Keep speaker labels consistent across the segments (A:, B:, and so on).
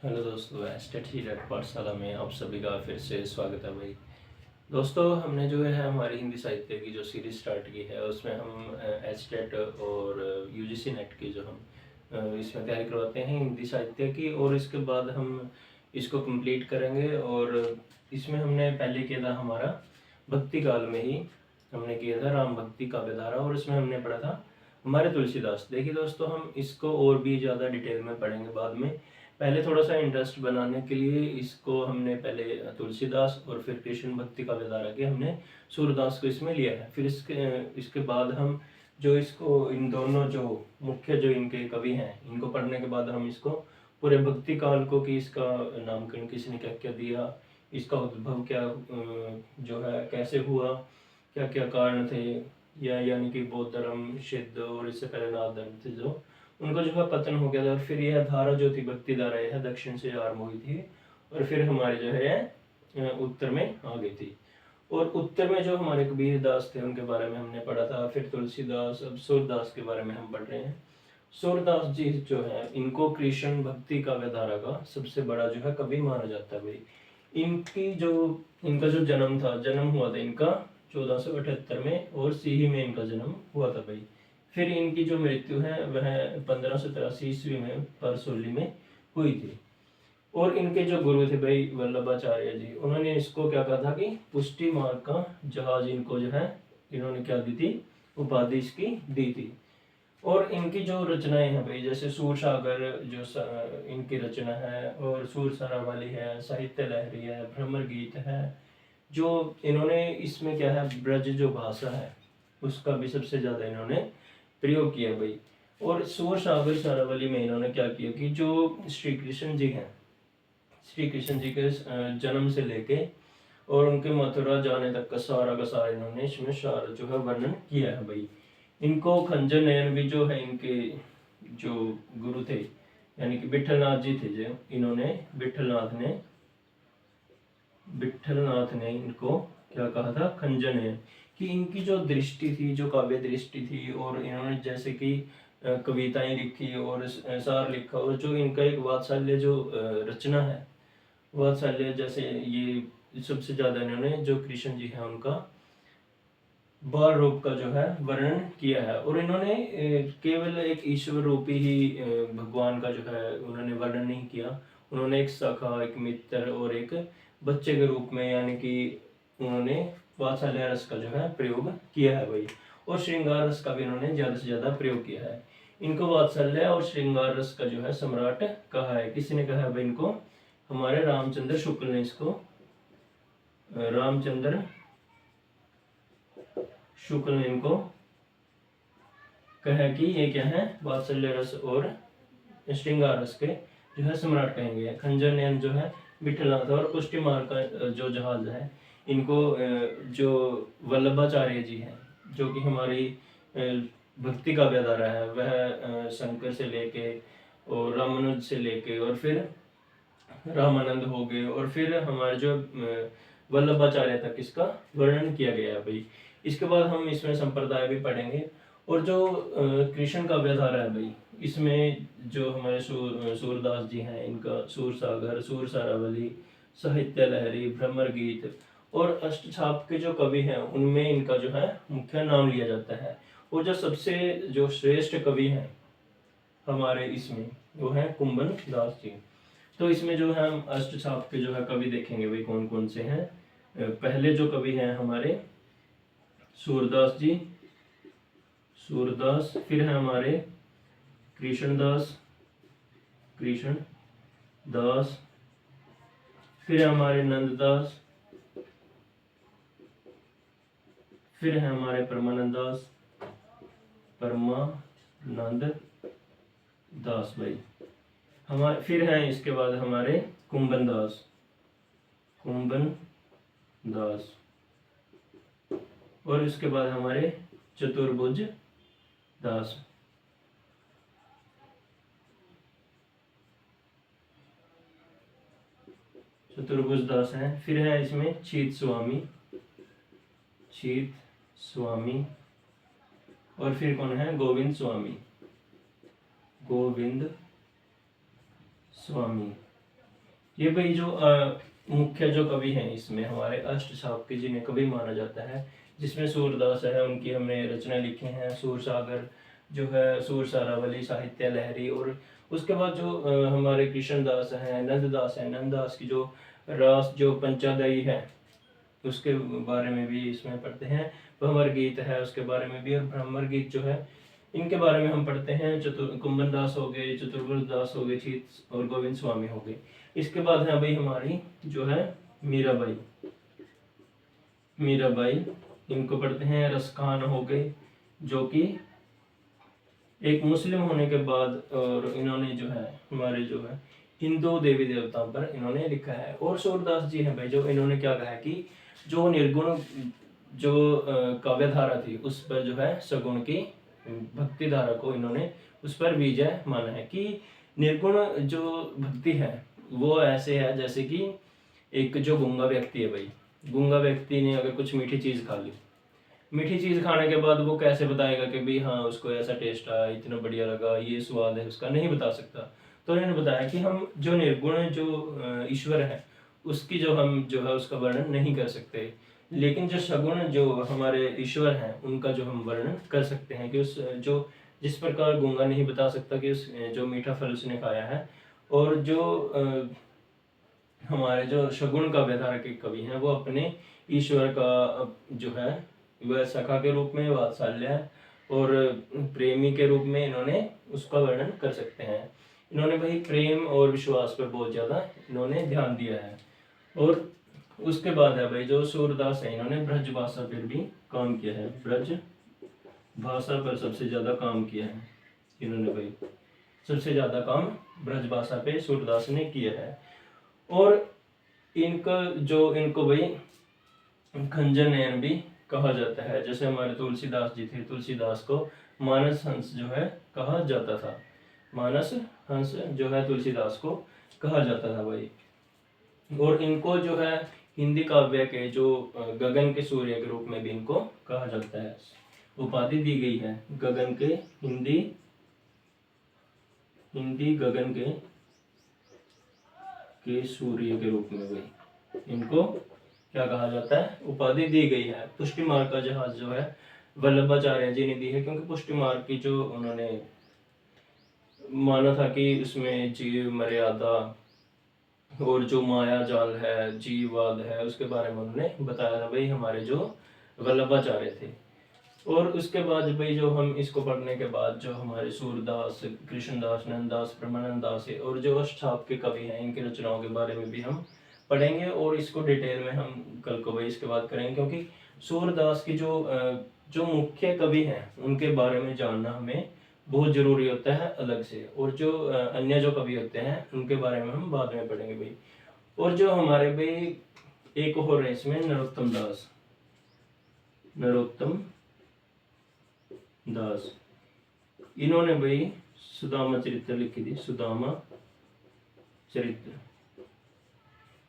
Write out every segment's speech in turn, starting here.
A: Hello दोस्तों, एस्टेटी red पाठशाला में आप सभी का फिर से स्वागत है भाई। दोस्तों, हमने जो है हमारी हिंदी साहित्य की जो सीरीज स्टार्ट की है उसमें हम एस्टेट और यूजीसी नेट की जो हम इसमें तैयारी करवाते हैं हिंदी साहित्य की, और इसके बाद हम इसको कंप्लीट करेंगे। और इसमें हमने पहले किया था हमारा भक्ति काल में ही हमने किया था राम भक्ति काव्यधारा, और इसमें हमने पढ़ा था हमारे तुलसीदास। देखिए दोस्तों, हम इसको और भी ज़्यादा डिटेल में पढ़ेंगे बाद में। पहले थोड़ा सा इंटरेस्ट बनाने के लिए इसको हमने पहले तुलसीदास और फिर कृष्ण भक्ति काव्यधारा के हमने सूरदास को इसमें लिया है। फिर इसके बाद हम जो इसको इन दोनों जो मुख्य जो इनके कवि हैं इनको पढ़ने के बाद हम इसको पूरे भक्ति काल को कि इसका नामकरण किसने क्या क्या दिया, इसका उद्भव क्या जो है कैसे हुआ, क्या क्या कारण थे, या यानी कि बौद्ध धर्म सिद्ध और इससे पहले नाथ धर्म थे जो उनको जो है पतन हो गया था। और फिर यह धारा जो थी भक्ति धारा यह दक्षिण से आरंभ हुई थी और फिर हमारे जो है उत्तर में आ गई थी। और उत्तर में जो हमारे कबीर दास थे उनके बारे में हमने पढ़ा था। फिर तुलसीदास, अब सूरदास के बारे में हम पढ़ रहे हैं। सूरदास जी जो है इनको कृष्ण भक्ति काव्यधारा का सबसे बड़ा जो है कवि माना जाता है भाई। इनका जो जन्म हुआ था इनका 1478 में, और सीही में इनका जन्म हुआ था भाई। फिर इनकी जो मृत्यु है वह 1583 ईस्वी में परसोली में हुई थी। और इनके जो गुरु थे भाई वल्लभाचार्य जी, उन्होंने इसको क्या कहा था कि पुष्टि मार्ग का जहाज इनको जो है इन्होंने क्या दी थी, उपाधि इसकी दी थी। और इनकी जो रचनाएं हैं भाई, जैसे सूर सागर जो इनकी रचना है, और सूर सरावली है, साहित्य लहरी है, भ्रमर गीत है, जो इन्होंने इसमें क्या है ब्रज जो भाषा है उसका भी सबसे ज्यादा इन्होंने प्रयोग किया भाई। और सूर सागर सरावली में इन्होंने क्या किया कि जो श्री कृष्ण जी हैं, श्री कृष्ण जी के जन्म से लेके और उनके मथुरा जाने तक का सारा इन्होंने इसमें सारा जो है वर्णन किया है भाई। इनको खंजर नयन भी जो है इनके जो गुरु थे यानी कि विठलनाथ जी थे, जो इन्होंने विठलनाथ ने इनको क्या कहा था, खंजर नयन, कि इनकी जो दृष्टि थी, जो काव्य दृष्टि थी, और इन्होंने जैसे कि कविताएं लिखी और सार लिखा, और जो इनका एक वात्सल्य जो रचना है, वात्सल्य जैसे ये सबसे ज्यादा इन्होंने जो कृष्ण जी है उनका बाल रूप का जो है वर्णन किया है। और इन्होंने केवल एक ईश्वर रूपी ही भगवान का जो है उन्होंने वर्णन नहीं किया, उन्होंने एक सखा, एक मित्र और एक बच्चे के रूप में यानी कि उन्होंने वात्सल्य रस का जो है प्रयोग किया है भाई। और श्रृंगार रस का भी इन्होंने ज्यादा से ज्यादा प्रयोग किया है। इनको वात्सल्य और श्रृंगार रस का जो है सम्राट कहा है। किसने कहा है भाई इनको? हमारे रामचंद्र शुक्ल ने इसको, रामचंद्र शुक्ल ने इनको कहा कि ये क्या है, वात्सल्य रस और श्रृंगार रस के जो है सम्राट कहेंगे। खंजर नयन जो है विठलनाथ, और पुष्टि मार्ग का जो जहाज है इनको जो वल्लभाचार्य जी हैं जो कि हमारी भक्ति का व्याधारा है, वह शंकर से लेके और रामानुज से लेके और फिर रामानंद हो गए, और फिर हमारे जो वल्लभाचार्य तक इसका वर्णन किया गया है भाई। इसके बाद हम इसमें संप्रदाय भी पढ़ेंगे। और जो कृष्ण का व्याधारा है भाई, इसमें जो हमारे सूरदास जी हैं इनका सूर सागर, सूर सारावली, साहित्य लहरी, भ्रमर गीत और अष्टछाप के जो कवि हैं उनमें इनका जो है मुख्य नाम लिया जाता है। और जो सबसे जो श्रेष्ठ कवि हैं हमारे इसमें वो है कुंभन दास जी। तो इसमें जो है हम अष्टछाप के जो है कवि देखेंगे भाई कौन कौन से हैं। पहले जो कवि हैं हमारे सूरदास जी, सूरदास, फिर है हमारे कृष्णदास, कृष्ण दास, फिर है हमारे नंददास, फिर है हमारे परमानंद दास, परमानंद दास भाई। हमारे फिर है इसके बाद हमारे कुंभन दास, कुंभन दास, और इसके बाद हमारे चतुर्भुज दास, चतुर्भुज दास हैं। फिर है इसमें चीत स्वामी, चीत स्वामी, और फिर कौन है, गोविंद स्वामी, गोविंद स्वामी। ये भाई जो मुख्य जो कवि हैं इसमें हमारे अष्टसाप के जिन्हें कवि माना जाता है, जिसमें सूरदास है, उनकी हमने रचना लिखे हैं, सूर सागर जो है, सूर सारावली, साहित्य लहरी, और उसके बाद जो हमारे कृष्णदास हैं, नंददास हैं, नंददास की जो रास जो पंचादयी है उसके बारे में भी इसमें पढ़ते हैं। भंवर गीत है उसके बारे में भी, और भ्रमर गीत जो है इनके बारे में हम पढ़ते हैं। कुंभन दास हो गए, चतुर्वर्ग दास हो गए, चीत और गोविंद स्वामी हो गए। इसके बाद है भाई हमारी जो है मीराबाई। मीराबाई इनको पढ़ते हैं। रसखान हो गए जो कि एक मुस्लिम होने के बाद, और इन्होंने जो है हमारे जो है हिंदू देवी देवताओं पर इन्होंने लिखा है। और सूरदास जी हैं भाई, जो इन्होंने क्या कहा है कि जो निर्गुण जो काव्य धारा थी उस पर जो है सगुण की भक्ति धारा को इन्होंने उस पर विजय माना है। कि निर्गुण जो भक्ति है वो ऐसे है जैसे कि एक जो गूंगा व्यक्ति है भाई, गूंगा व्यक्ति ने अगर कुछ मीठी चीज खा ली, मीठी चीज खाने के बाद वो कैसे बताएगा कि भाई हाँ उसको ऐसा टेस्ट आया, इतना बढ़िया लगा, ये स्वाद है उसका, नहीं बता सकता। तो इन्होंने बताया कि हम जो निर्गुण जो ईश्वर है उसकी जो हम जो है उसका वर्णन नहीं कर सकते, लेकिन जो सगुण जो हमारे ईश्वर हैं उनका जो हम वर्णन कर सकते हैं। कि उस जो जिस प्रकार गूंगा नहीं बता सकता कि उस जो मीठा फल उसने खाया है, और जो हमारे जो सगुण का व्यवहार के कवि हैं वो अपने ईश्वर का जो है वह सखा के रूप में, वात्सल्य और प्रेमी के रूप में इन्होंने उसका वर्णन कर सकते हैं। इन्होंने भाई प्रेम और विश्वास पर बहुत ज्यादा इन्होंने ध्यान दिया है। और उसके बाद है भाई जो सूरदास है, इन्होंने ब्रज भाषा पर भी काम किया है। ब्रज भाषा पर सबसे ज्यादा काम किया है इन्होंने भाई, सबसे ज्यादा काम ब्रज भाषा पे सूरदास ने किया है। और इनका जो इनको भाई खंजन नयन भी कहा जाता है। जैसे हमारे तुलसीदास जी थे, तुलसीदास को मानस हंस जो है कहा जाता था, मानस हंस जो है तुलसीदास को कहा जाता था भाई। और इनको जो है हिंदी काव्य के जो गगन के सूर्य के रूप में भी इनको कहा जाता है, उपाधि दी गई है गगन के, हिंदी गगन के सूर्य के रूप में भाई इनको क्या कहा जाता है, उपाधि दी गई है। पुष्टि मार्ग का जहाज जो है वल्लभाचार्य जी ने दी है, क्योंकि पुष्टि मार्ग की जो उन्होंने माना था कि उसमें जीव मर्यादा और जो माया जाल है, जीववाद है, उसके बारे में उन्होंने बताया था भाई हमारे जो वल्लभाचार्य थे। और उसके बाद भाई जो हम इसको पढ़ने के बाद जो हमारे सूरदास, कृष्णदास, नंददास, ब्रह्मानंद दास है और जो अष्टसाप के कवि हैं, इनकी रचनाओं के बारे में भी हम पढ़ेंगे। और इसको डिटेल में हम कल को भाई इसके बाद करेंगे, क्योंकि सूरदास की जो मुख्य कवि हैं उनके बारे में जानना हमें बहुत जरूरी होता है अलग से। और जो अन्य जो कवि होते हैं उनके बारे में हम बाद में पढ़ेंगे भाई। और जो हमारे भाई एक और है इसमें नरोत्तम दास, नरोत्तम दास, इन्होंने भाई सुदामा चरित्र लिखी थी, सुदामा चरित्र।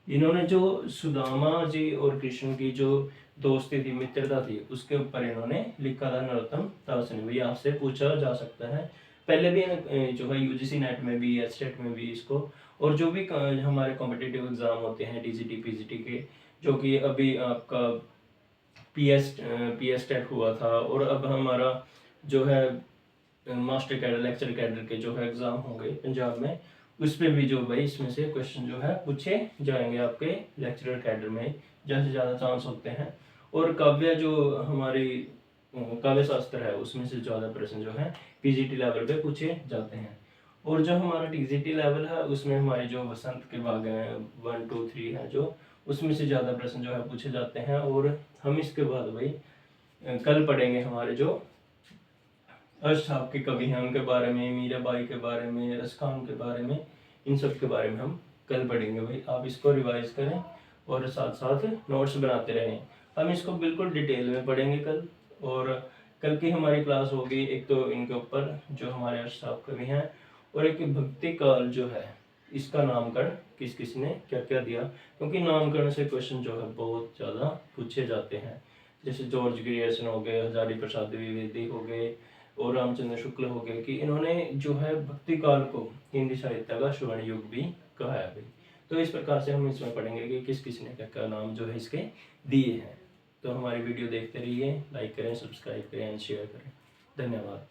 A: इन्होंने जो सुदामा जी और कृष्ण की जो दोस्ती थी, मित्रता थी, उसके ऊपर इन्होंने लिखा था नरोत्तम दास ने। भाई आपसे पूछा जा सकता है, पहले भी जो है यूजीसी नेट में भी, एचटेट में भी इसको, और जो भी हमारे कॉम्पिटिटिव एग्जाम होते हैं डीजीटी पीजीटी के, जो कि अभी आपका पीएस टेट हुआ था, और अब हमारा जो है मास्टर कैडर, लेक्चर कैडर के जो है एग्जाम होंगे पंजाब में, उस पर भी जो भाई इसमें से क्वेश्चन जो है पूछे जाएंगे आपके लेक्चरर कैडर में, ज़्यादा से ज़्यादा चांस होते हैं। और काव्य जो हमारी काव्य शास्त्र है उसमें से ज़्यादा प्रश्न जो है पीजीटी लेवल पे पूछे जाते हैं। और जो हमारा टीजीटी लेवल है उसमें हमारे जो वसंत के भाग हैं 1, 2, 3 है जो, उसमें से ज़्यादा प्रश्न जो है पूछे जाते हैं। और हम इसके बाद भाई कल पढ़ेंगे हमारे जो अष्टसाप के कवि हैं उनके बारे में, मीराबाई के बारे में, रसखान के बारे में, इन सब के बारे में हम कल पढ़ेंगे भाई। आप इसको रिवाइज करें और साथ साथ नोट्स बनाते रहें। हम इसको बिल्कुल डिटेल में पढ़ेंगे कल। और कल की हमारी क्लास होगी एक तो इनके ऊपर जो हमारे अष्टसाप कवि हैं, और एक भक्ति काल जो है इसका नामकरण किस किस ने क्या क्या दिया, क्योंकि नामकरण से क्वेश्चन जो है बहुत ज़्यादा पूछे जाते हैं। जैसे जॉर्ज ग्रियर्सन हो गए, हजारी प्रसाद द्विवेदी हो गए, और रामचंद्र शुक्ल हो गए, कि इन्होंने जो है भक्ति काल को हिंदी साहित्य का स्वर्ण युग भी कहा है भाई। तो इस प्रकार से हम इसमें पढ़ेंगे कि किस किस ने क्या नाम जो है इसके दिए हैं। तो हमारी वीडियो देखते रहिए, लाइक करें, सब्सक्राइब करें एंड शेयर करें। धन्यवाद।